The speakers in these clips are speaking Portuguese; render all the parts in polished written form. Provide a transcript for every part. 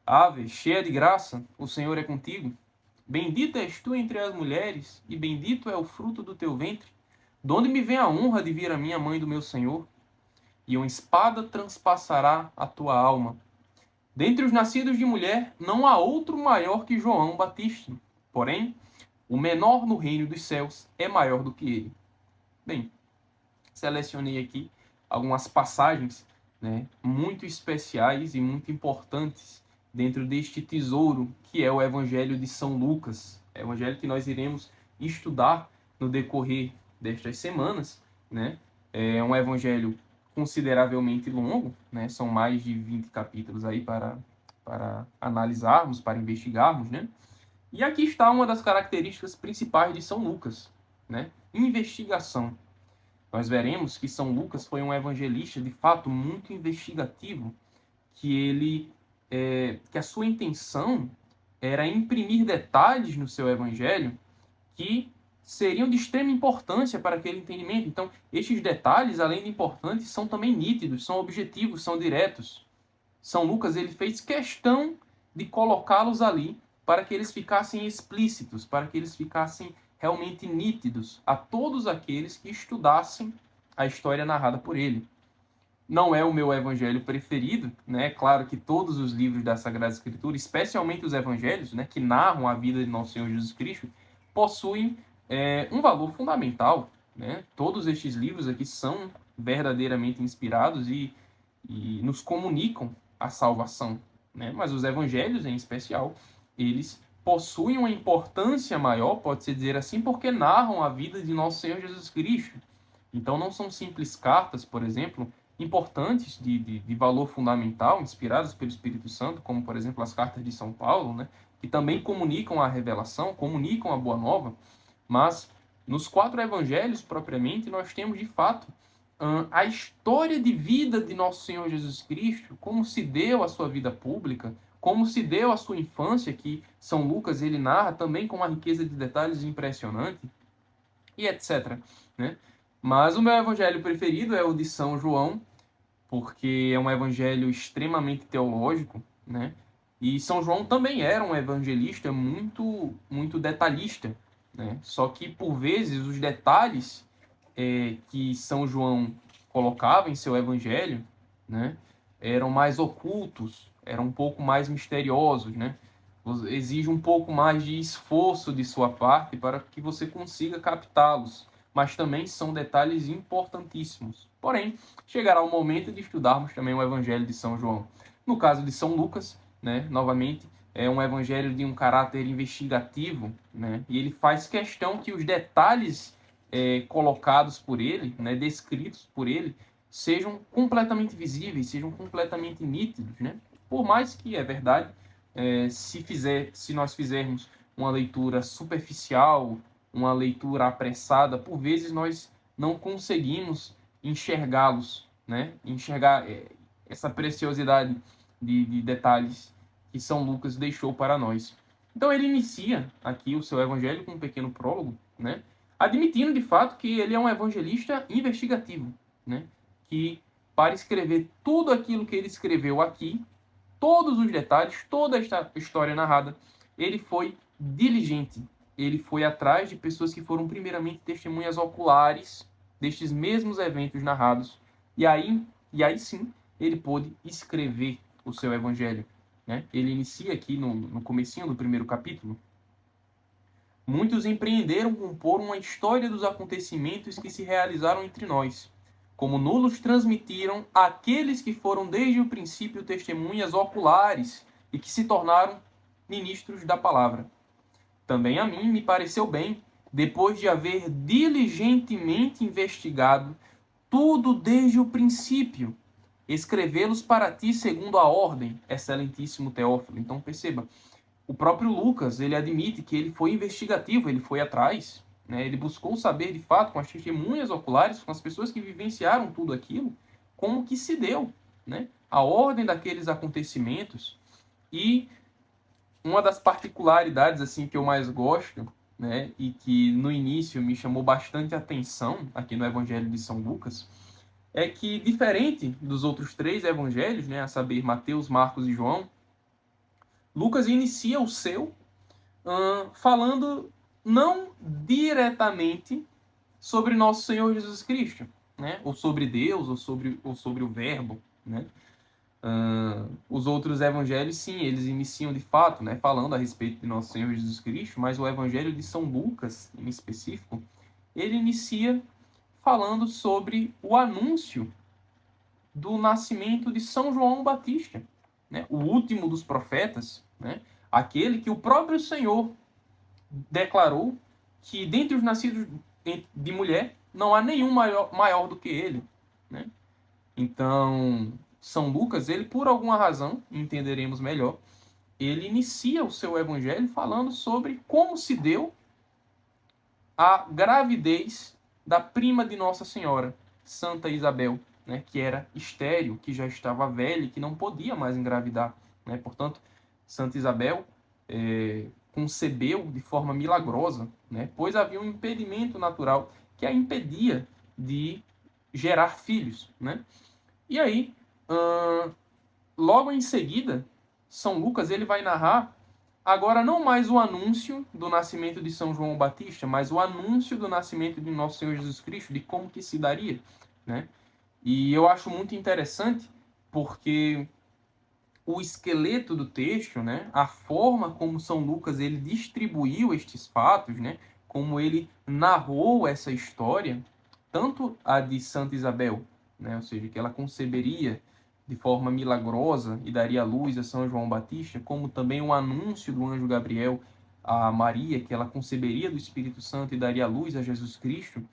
Ave, cheia de graça, o Senhor é contigo. Bendita és tu entre as mulheres, e bendito é o fruto do teu ventre. De onde me vem a honra de vir a minha mãe do meu Senhor? E uma espada transpassará a tua alma. Dentre os nascidos de mulher, não há outro maior que João Batista. Porém, o menor no reino dos céus é maior do que ele. Bem, selecionei aqui algumas passagens, né, muito especiais e muito importantes dentro deste tesouro que é o Evangelho de São Lucas. É o Evangelho que nós iremos estudar no decorrer destas semanas, né? É um Evangelho consideravelmente longo, né? São mais de 20 capítulos aí para analisarmos, para investigarmos, né? E aqui está uma das características principais de São Lucas, né? Investigação. Nós veremos que São Lucas foi um evangelista de fato muito investigativo, que a sua intenção era imprimir detalhes no seu evangelho que seriam de extrema importância para aquele entendimento. Então, estes detalhes, além de importantes, são também nítidos, são objetivos, são diretos. São Lucas ele fez questão de colocá-los ali para que eles ficassem explícitos, para que eles ficassem realmente nítidos a todos aqueles que estudassem a história narrada por ele. Não é o meu evangelho preferido, né? Claro que todos os livros da Sagrada Escritura, especialmente os evangelhos, né, que narram a vida de nosso Senhor Jesus Cristo, possuem um valor fundamental, né? Todos estes livros aqui são verdadeiramente inspirados e nos comunicam a salvação, né? Mas os evangelhos, em especial, eles possuem uma importância maior, pode-se dizer assim, porque narram a vida de nosso Senhor Jesus Cristo. Então não são simples cartas, por exemplo, importantes de valor fundamental, inspiradas pelo Espírito Santo, como, por exemplo, as cartas de São Paulo, né? Que também comunicam a revelação, comunicam a boa nova, mas nos 4 evangelhos, propriamente, nós temos, de fato, a história de vida de nosso Senhor Jesus Cristo, como se deu a sua vida pública, como se deu a sua infância, que São Lucas ele narra também com uma riqueza de detalhes impressionante, e etc. Né? Mas o meu evangelho preferido é o de São João, porque é um evangelho extremamente teológico, né? E São João também era um evangelista muito detalhista, né? Só que, por vezes, os detalhes que São João colocava em seu evangelho, né, eram mais ocultos, eram um pouco mais misteriosos, né? Exige um pouco mais de esforço de sua parte para que você consiga captá-los, mas também são detalhes importantíssimos. Porém, chegará o momento de estudarmos também o Evangelho de São João. No caso de São Lucas, né, novamente, é um evangelho de um caráter investigativo, né, e ele faz questão que os detalhes colocados por ele, né, descritos por ele, sejam completamente visíveis, sejam completamente nítidos, né? Por mais que, é verdade, se nós fizermos uma leitura superficial, uma leitura apressada, por vezes nós não conseguimos enxergá-los, né? Enxergar essa preciosidade de detalhes que São Lucas deixou para nós. Então ele inicia aqui o seu evangelho com um pequeno prólogo, né? Admitindo de fato que ele é um evangelista investigativo, né? Que para escrever tudo aquilo que ele escreveu aqui, todos os detalhes, toda esta história narrada, ele foi diligente. Ele foi atrás de pessoas que foram primeiramente testemunhas oculares destes mesmos eventos narrados. E aí sim, ele pôde escrever o seu evangelho. Né? Ele inicia aqui no comecinho do primeiro capítulo. Muitos empreenderam compor uma história dos acontecimentos que se realizaram entre nós, como nulos transmitiram aqueles que foram desde o princípio testemunhas oculares e que se tornaram ministros da palavra. Também a mim me pareceu bem, depois de haver diligentemente investigado tudo desde o princípio, escrevê-los para ti segundo a ordem, excelentíssimo Teófilo. Então perceba, o próprio Lucas, ele admite que ele foi investigativo, ele foi atrás, né? Ele buscou saber de fato com as testemunhas oculares, com as pessoas que vivenciaram tudo aquilo, como que se deu, né? A ordem daqueles acontecimentos. E uma das particularidades assim que eu mais gosto, né, e que no início me chamou bastante atenção aqui no Evangelho de São Lucas, é que diferente dos outros 3 evangelhos, né, a saber Mateus, Marcos e João, Lucas inicia o seu falando não diretamente sobre nosso Senhor Jesus Cristo, né? Ou sobre Deus, ou sobre o Verbo, né? Os outros evangelhos, sim, eles iniciam de fato, né, falando a respeito de nosso Senhor Jesus Cristo, mas o evangelho de São Lucas, em específico, ele inicia falando sobre o anúncio do nascimento de São João Batista, né, o último dos profetas, né, aquele que o próprio Senhor declarou que dentre os nascidos de mulher não há nenhum maior do que ele, né? Então, São Lucas, ele por alguma razão, entenderemos melhor, ele inicia o seu evangelho falando sobre como se deu a gravidez da prima de Nossa Senhora, Santa Isabel, né, que era estéril, que já estava velha e que não podia mais engravidar, né? Portanto, Santa Isabel concebeu de forma milagrosa, né, pois havia um impedimento natural que a impedia de gerar filhos, né? E aí, logo em seguida, São Lucas ele vai narrar agora não mais o anúncio do nascimento de São João Batista, mas o anúncio do nascimento de nosso Senhor Jesus Cristo, de como que se daria, né? E eu acho muito interessante porque o esqueleto do texto, né, a forma como São Lucas ele distribuiu estes fatos, né, como ele narrou essa história, tanto a de Santa Isabel, né, ou seja, que ela conceberia de forma milagrosa e daria luz a São João Batista, como também o anúncio do anjo Gabriel a Maria, que ela conceberia do Espírito Santo e daria luz a Jesus Cristo,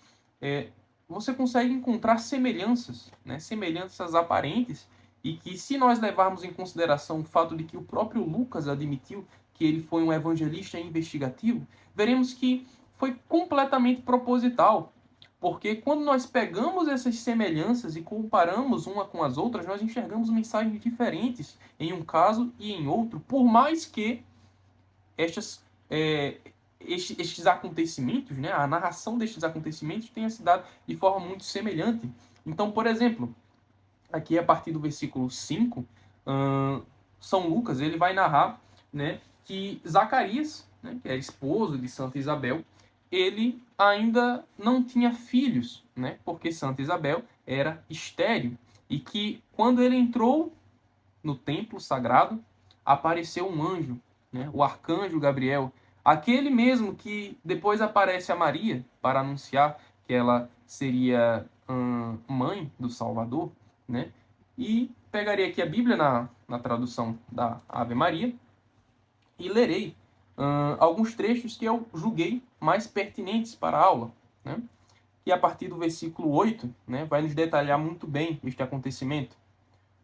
você consegue encontrar semelhanças, né, semelhanças aparentes, e que se nós levarmos em consideração o fato de que o próprio Lucas admitiu que ele foi um evangelista investigativo, veremos que foi completamente proposital. Porque quando nós pegamos essas semelhanças e comparamos uma com as outras, nós enxergamos mensagens diferentes em um caso e em outro, por mais que estes acontecimentos, né, a narração destes acontecimentos tenha se dado de forma muito semelhante. Então, por exemplo, aqui a partir do versículo 5, São Lucas ele vai narrar, né, que Zacarias, né, que era esposo de Santa Isabel, ele ainda não tinha filhos, né, porque Santa Isabel era estéril, e que quando ele entrou no templo sagrado, apareceu um anjo, né, o arcanjo Gabriel, aquele mesmo que depois aparece a Maria para anunciar que ela seria mãe do Salvador, né? E pegarei aqui a Bíblia na tradução da Ave Maria e lerei alguns trechos que eu julguei mais pertinentes para a aula, né? E a partir do versículo 8, né, vai nos detalhar muito bem este acontecimento.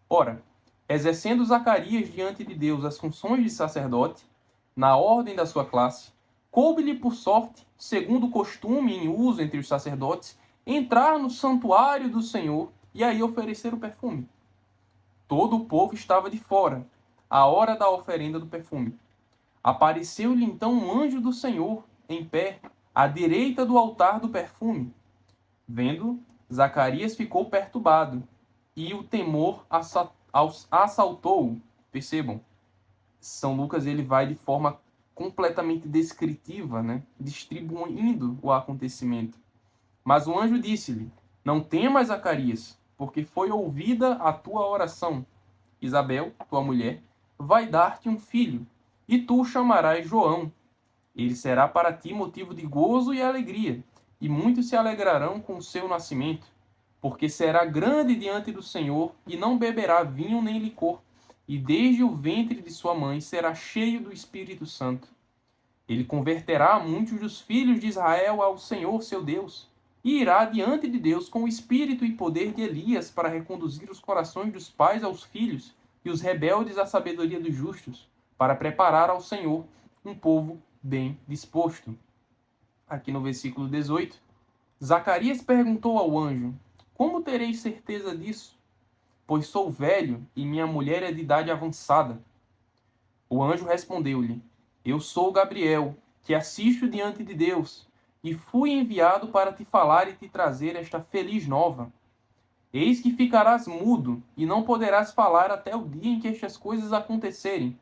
Ora, exercendo Zacarias diante de Deus as funções de sacerdote, na ordem da sua classe, coube-lhe por sorte, segundo o costume em uso entre os sacerdotes, entrar no santuário do Senhor e aí oferecer o perfume. Todo o povo estava de fora, à hora da oferenda do perfume. Apareceu-lhe então um anjo do Senhor, em pé, à direita do altar do perfume. Vendo, Zacarias ficou perturbado, e o temor assaltou-o. Percebam, São Lucas ele vai de forma completamente descritiva, né, distribuindo o acontecimento. Mas o anjo disse-lhe: não temas, Zacarias, porque foi ouvida a tua oração. Isabel, tua mulher, vai dar-te um filho, e tu o chamarás João. Ele será para ti motivo de gozo e alegria, e muitos se alegrarão com o seu nascimento, porque será grande diante do Senhor, e não beberá vinho nem licor, e desde o ventre de sua mãe será cheio do Espírito Santo. Ele converterá muitos dos filhos de Israel ao Senhor seu Deus, e irá diante de Deus com o espírito e poder de Elias para reconduzir os corações dos pais aos filhos e os rebeldes à sabedoria dos justos, para preparar ao Senhor um povo bem disposto. Aqui no versículo 18, Zacarias perguntou ao anjo: como terei certeza disso? Pois sou velho e minha mulher é de idade avançada. O anjo respondeu-lhe: eu sou Gabriel, que assisto diante de Deus, e fui enviado para te falar e te trazer esta feliz nova. Eis que ficarás mudo, e não poderás falar até o dia em que estas coisas acontecerem,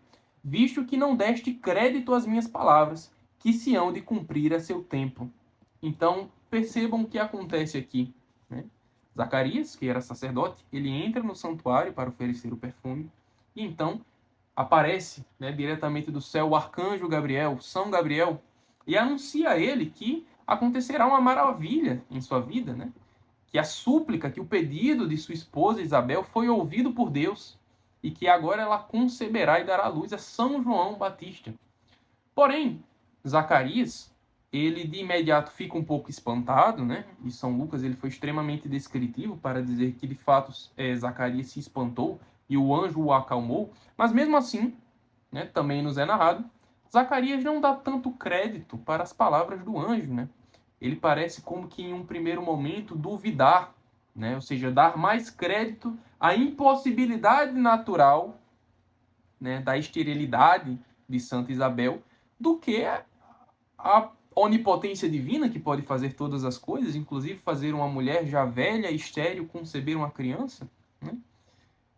visto que não deste crédito às minhas palavras, que se hão de cumprir a seu tempo. Então, percebam o que acontece aqui, né? Zacarias, que era sacerdote, ele entra no santuário para oferecer o perfume, e então aparece, né, diretamente do céu o arcanjo Gabriel, São Gabriel, e anuncia a ele que acontecerá uma maravilha em sua vida, né? Que a súplica, que o pedido de sua esposa Isabel foi ouvido por Deus, e que agora ela conceberá e dará à luz a São João Batista. Porém, Zacarias, ele de imediato fica um pouco espantado, né? E São Lucas ele foi extremamente descritivo para dizer que de fato Zacarias se espantou e o anjo o acalmou, mas mesmo assim, né, também nos é narrado, Zacarias não dá tanto crédito para as palavras do anjo, né? Ele parece como que em um primeiro momento duvidar, né? Ou seja, dar mais crédito à impossibilidade natural, né, da esterilidade de Santa Isabel do que a onipotência divina, que pode fazer todas as coisas, inclusive fazer uma mulher já velha, estéril, conceber uma criança, né?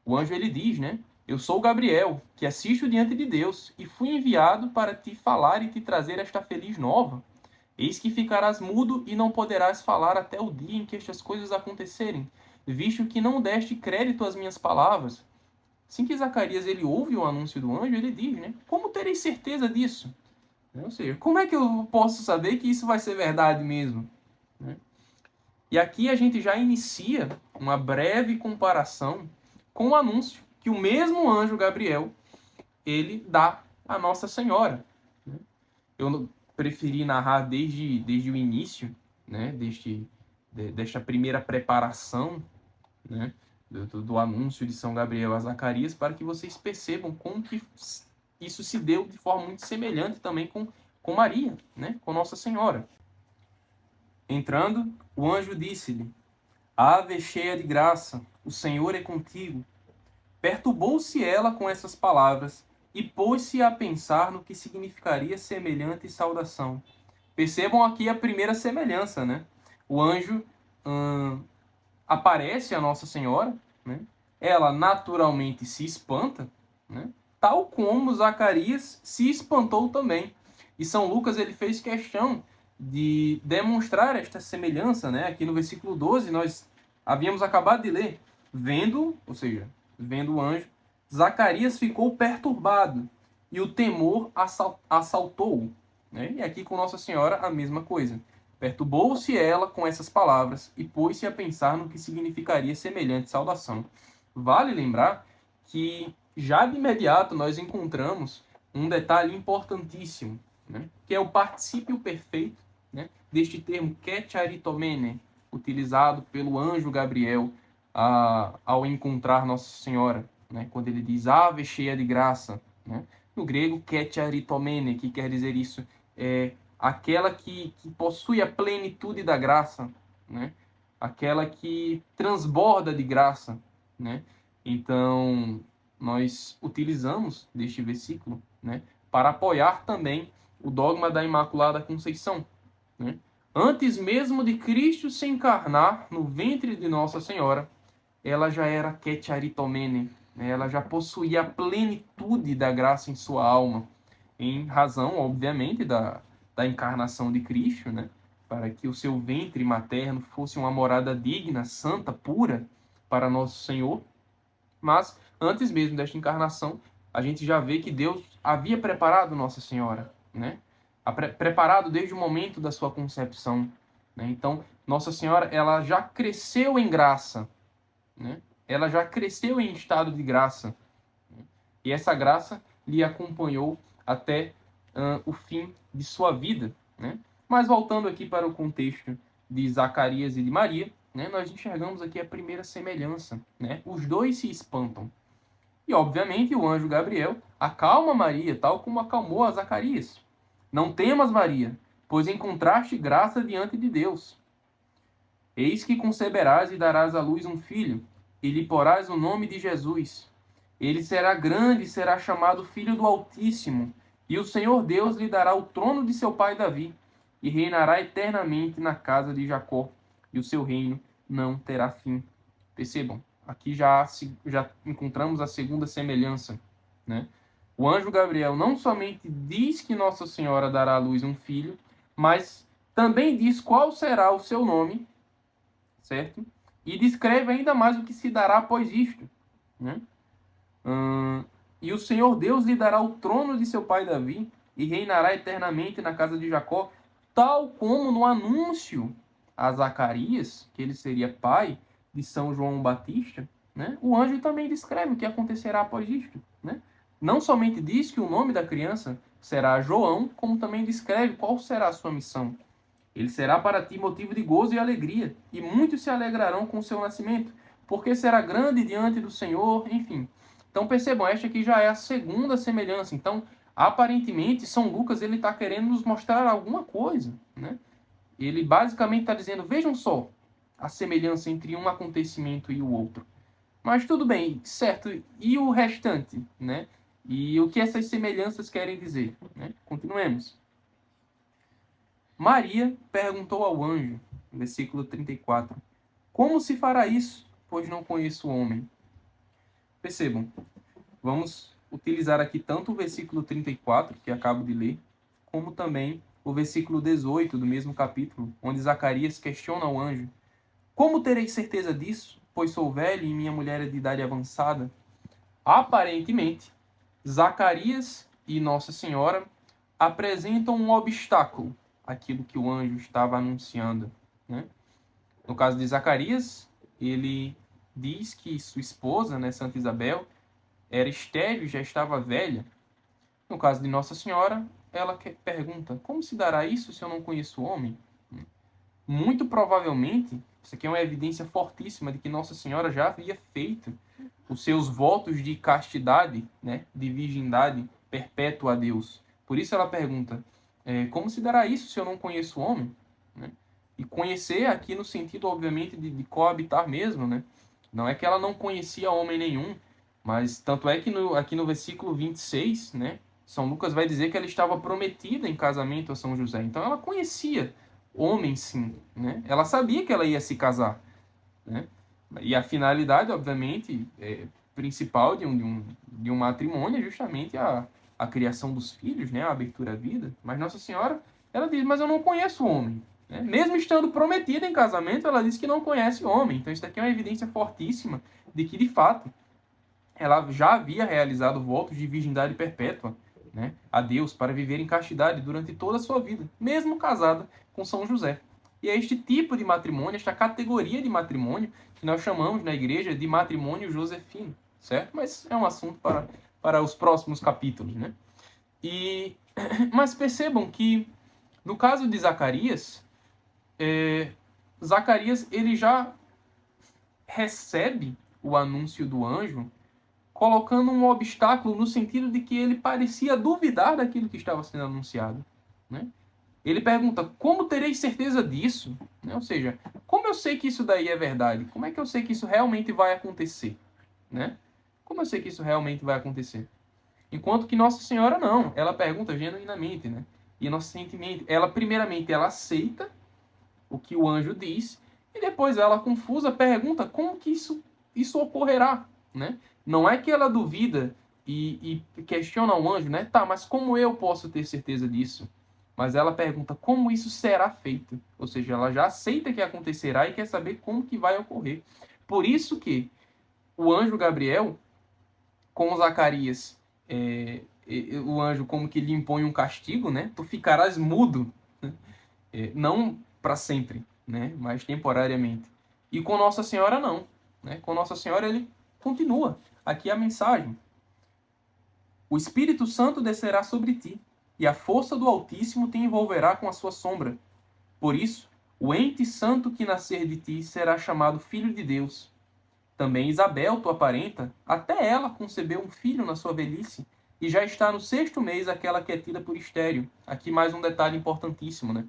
O anjo ele diz, né? Eu sou Gabriel, que assisto diante de Deus, e fui enviado para te falar e te trazer esta feliz nova. Eis que ficarás mudo e não poderás falar até o dia em que estas coisas acontecerem, visto que não deste crédito às minhas palavras. Assim que Zacarias ele ouve o anúncio do anjo, ele diz, né? Como terei certeza disso? Ou seja, como é que eu posso saber que isso vai ser verdade mesmo? E aqui a gente já inicia uma breve comparação com o anúncio que o mesmo anjo Gabriel ele dá à Nossa Senhora. Eu preferi narrar desde o início, né, desta primeira preparação, né, do anúncio de São Gabriel a Zacarias, para que vocês percebam como que isso se deu de forma muito semelhante também com Maria, né, com Nossa Senhora. Entrando, o anjo disse-lhe: Ave cheia de graça, o Senhor é contigo. Perturbou-se ela com essas palavras e pôs-se a pensar no que significaria semelhante saudação. Percebam aqui a primeira semelhança, né? O anjo aparece a Nossa Senhora, né? Ela naturalmente se espanta, né? Tal como Zacarias se espantou também. E São Lucas ele fez questão de demonstrar esta semelhança, né? Aqui no versículo 12 nós havíamos acabado de ler, vendo o anjo, Zacarias ficou perturbado e o temor assaltou-o. Né? E aqui com Nossa Senhora a mesma coisa. Perturbou-se ela com essas palavras e pôs-se a pensar no que significaria semelhante saudação. Vale lembrar que já de imediato nós encontramos um detalhe importantíssimo, né? Que é o particípio perfeito, né, deste termo ketcharitomene, utilizado pelo anjo Gabriel ao encontrar Nossa Senhora, né, quando ele diz ave cheia de graça, né? No grego ketcharitomene, que quer dizer isso, é aquela que possui a plenitude da graça, né? Aquela que transborda de graça, né? Então, nós utilizamos deste versículo, né, para apoiar também o dogma da Imaculada Conceição, né? Antes mesmo de Cristo se encarnar no ventre de Nossa Senhora, ela já era ketcharitomene, né? Ela já possuía a plenitude da graça em sua alma, em razão, obviamente, da encarnação de Cristo, né? Para que o seu ventre materno fosse uma morada digna, santa, pura para Nosso Senhor. Mas, antes mesmo desta encarnação, a gente já vê que Deus havia preparado Nossa Senhora, né? Preparado desde o momento da sua concepção, né? Então, Nossa Senhora, ela já cresceu em graça, né? Ela já cresceu em estado de graça, né? E essa graça lhe acompanhou até o fim de sua vida, né? Mas voltando aqui para o contexto de Zacarias e de Maria, né, nós enxergamos aqui a primeira semelhança, né? Os dois se espantam. E, obviamente, o anjo Gabriel acalma Maria, tal como acalmou a Zacarias. Não temas, Maria, pois encontraste graça diante de Deus. Eis que conceberás e darás à luz um filho, e lhe porás o nome de Jesus. Ele será grande e será chamado Filho do Altíssimo, e o Senhor Deus lhe dará o trono de seu pai Davi, e reinará eternamente na casa de Jacó, e o seu reino não terá fim. Percebam, aqui já encontramos a segunda semelhança, né? O anjo Gabriel não somente diz que Nossa Senhora dará à luz um filho, mas também diz qual será o seu nome, certo? E descreve ainda mais o que se dará após isto, né? E o Senhor Deus lhe dará o trono de seu pai Davi e reinará eternamente na casa de Jacó, tal como no anúncio a Zacarias, que ele seria pai de São João Batista, né? O anjo também descreve o que acontecerá após isto, né? Não somente diz que o nome da criança será João, como também descreve qual será a sua missão. Ele será para ti motivo de gozo e alegria, e muitos se alegrarão com o seu nascimento, porque será grande diante do Senhor, enfim. Então percebam, esta aqui já é a segunda semelhança. Então, aparentemente, São Lucas ele está querendo nos mostrar alguma coisa, né? Ele basicamente está dizendo, vejam só a semelhança entre um acontecimento e o outro. Mas tudo bem, certo, e o restante, né? E o que essas semelhanças querem dizer, né? Continuemos. Maria perguntou ao anjo, versículo 34, como se fará isso, pois não conheço o homem? Percebam, vamos utilizar aqui tanto o versículo 34, que acabo de ler, como também o versículo 18 do mesmo capítulo, onde Zacarias questiona o anjo, como terei certeza disso, pois sou velho e minha mulher é de idade avançada? Aparentemente, Zacarias e Nossa Senhora apresentam um obstáculo àquilo que o anjo estava anunciando, né? No caso de Zacarias, ele diz que sua esposa, né, Santa Isabel, era estéril e já estava velha. No caso de Nossa Senhora, ela pergunta, como se dará isso se eu não conheço o homem? Muito provavelmente, isso aqui é uma evidência fortíssima de que Nossa Senhora já havia feito os seus votos de castidade, né, de virgindade perpétua a Deus. Por isso ela pergunta, como se dará isso se eu não conheço o homem? Né? E conhecer aqui no sentido, obviamente, de coabitar mesmo, né? Não é que ela não conhecia homem nenhum, mas tanto é que aqui no versículo 26, né, São Lucas vai dizer que ela estava prometida em casamento a São José. Então ela conhecia homem, sim, né? Ela sabia que ela ia se casar, né? E a finalidade, obviamente, principal de um matrimônio é justamente a criação dos filhos, né? A abertura à vida. Mas Nossa Senhora, ela diz, mas eu não conheço o homem. Né? Mesmo estando prometida em casamento, ela diz que não conhece o homem. Então isso daqui é uma evidência fortíssima de que, de fato, ela já havia realizado votos de virgindade perpétua, né, a Deus para viver em castidade durante toda a sua vida, mesmo casada com São José. E é este tipo de matrimônio, esta categoria de matrimônio, que nós chamamos na igreja de matrimônio josefino, certo? Mas é um assunto para os próximos capítulos, né? Mas percebam que, no caso de Zacarias, Zacarias ele já recebe o anúncio do anjo colocando um obstáculo no sentido de que ele parecia duvidar daquilo que estava sendo anunciado, né? Ele pergunta, como terei certeza disso? Né? Ou seja, como eu sei que isso daí é verdade? Como é que eu sei que isso realmente vai acontecer? Né? Como eu sei que isso realmente vai acontecer? Enquanto que Nossa Senhora não, ela pergunta genuinamente, né? Inocentemente. Ela, primeiramente, ela aceita o que o anjo diz, e depois ela, confusa, pergunta como que isso ocorrerá, né? Não é que ela duvida e questiona o anjo, né? Tá, mas como eu posso ter certeza disso? Mas ela pergunta como isso será feito. Ou seja, ela já aceita que acontecerá e quer saber como que vai ocorrer. Por isso que o anjo Gabriel, com Zacarias, o anjo como que lhe impõe um castigo, né? Tu ficarás mudo. Né? Não para sempre, né? Mas temporariamente. E com Nossa Senhora não. Né? Com Nossa Senhora ele continua. Aqui a mensagem. O Espírito Santo descerá sobre ti, e a força do Altíssimo te envolverá com a sua sombra. Por isso, o ente santo que nascer de ti será chamado Filho de Deus. Também Isabel, tua parenta, até ela concebeu um filho na sua velhice, e já está no 6º mês aquela que é tida por estéril. Aqui mais um detalhe importantíssimo, né?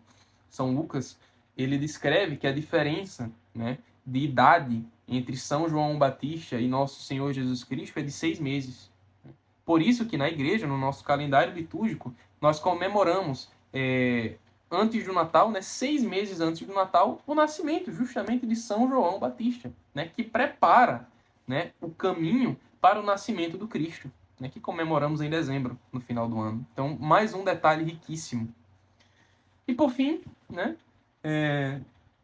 São Lucas, ele descreve que a diferença, né, de idade entre São João Batista e Nosso Senhor Jesus Cristo é de 6 meses. Por isso que na igreja, no nosso calendário litúrgico, nós comemoramos, antes do Natal, né, 6 meses antes do Natal, o nascimento justamente de São João Batista, né, que prepara, né, o caminho para o nascimento do Cristo. né, que comemoramos em dezembro, no final do ano. Então, mais um detalhe riquíssimo. E por fim, né,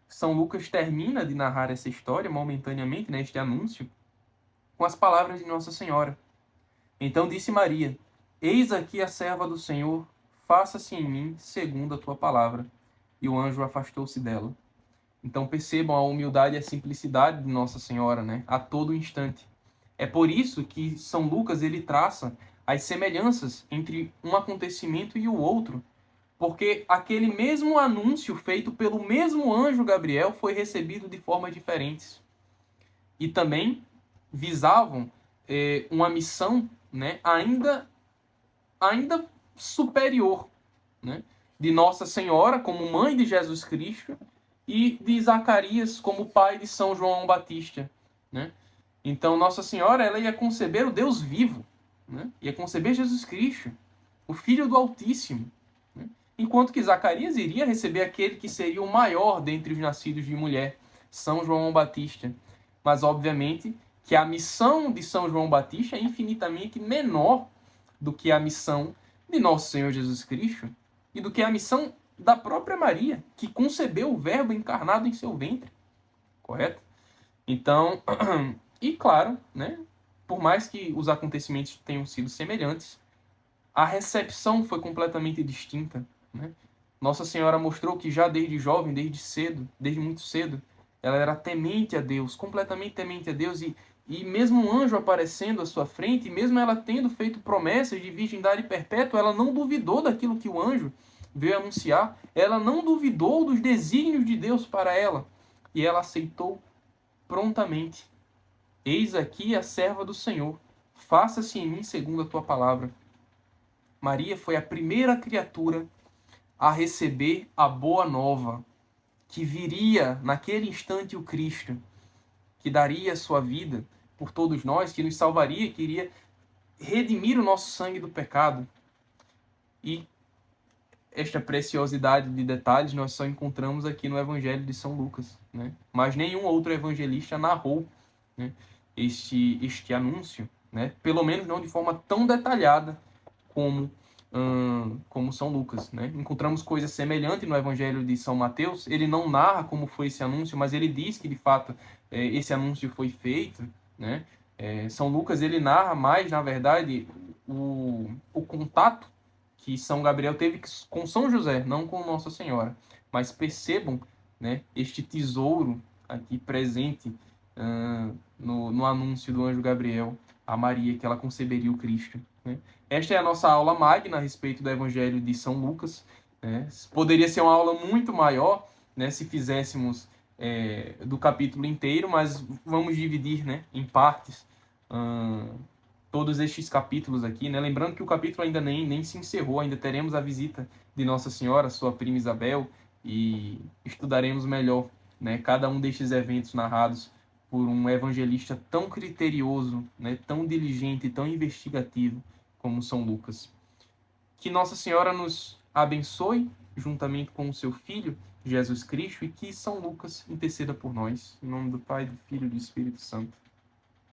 São Lucas termina de narrar essa história momentaneamente, né, este anúncio, com as palavras de Nossa Senhora. Então disse Maria: Eis aqui a serva do Senhor, faça-se em mim segundo a tua palavra. E o anjo afastou-se dela. Então percebam a humildade e a simplicidade de Nossa Senhora, né, a todo instante. É por isso que São Lucas ele traça as semelhanças entre um acontecimento e o outro, porque aquele mesmo anúncio feito pelo mesmo anjo Gabriel foi recebido de formas diferentes. E também visavam uma missão, né, ainda superior, né, de Nossa Senhora como mãe de Jesus Cristo e de Zacarias como pai de São João Batista, né? Então Nossa Senhora ela ia conceber o Deus vivo, né? Ia conceber Jesus Cristo, o Filho do Altíssimo, né? Enquanto que Zacarias iria receber aquele que seria o maior dentre os nascidos de mulher, São João Batista. Mas obviamente que a missão de São João Batista é infinitamente menor do que a missão de Nosso Senhor Jesus Cristo e do que a missão da própria Maria, que concebeu o Verbo encarnado em seu ventre. Correto? Então, e claro, né, por mais que os acontecimentos tenham sido semelhantes, a recepção foi completamente distinta, né? Nossa Senhora mostrou que já desde jovem, desde cedo, desde muito cedo, ela era temente a Deus, completamente temente a Deus, e mesmo um anjo aparecendo à sua frente, e mesmo ela tendo feito promessas de virgindade perpétua, ela não duvidou daquilo que o anjo veio anunciar, ela não duvidou dos desígnios de Deus para ela, e ela aceitou prontamente. Eis aqui a serva do Senhor, faça-se em mim segundo a tua palavra. Maria foi a primeira criatura a receber a boa nova, que viria naquele instante o Cristo, que daria a sua vida por todos nós, que nos salvaria, que iria redimir o nosso sangue do pecado. E esta preciosidade de detalhes nós só encontramos aqui no Evangelho de São Lucas, né? Mas nenhum outro evangelista narrou, né, este anúncio, né? Pelo menos não de forma tão detalhada como São Lucas, né? Encontramos coisas semelhantes no Evangelho de São Mateus. Ele não narra como foi esse anúncio, mas ele diz que de fato esse anúncio foi feito, né? São Lucas ele narra mais, na verdade, o contato que São Gabriel teve com São José, não com Nossa Senhora. Mas percebam, né, este tesouro aqui presente no anúncio do anjo Gabriel a Maria, que ela conceberia o Cristo, né? Esta é a nossa aula magna a respeito do Evangelho de São Lucas, né? Poderia ser uma aula muito maior, né, se fizéssemos do capítulo inteiro, mas vamos dividir, né, em partes todos estes capítulos aqui, né? Lembrando que o capítulo ainda nem se encerrou, ainda teremos a visita de Nossa Senhora, sua prima Isabel, e estudaremos melhor, né, cada um destes eventos narrados por um evangelista tão criterioso, né, tão diligente, tão investigativo como São Lucas. Que Nossa Senhora nos abençoe, juntamente com o seu Filho, Jesus Cristo, e que São Lucas interceda por nós. Em nome do Pai, do Filho e do Espírito Santo.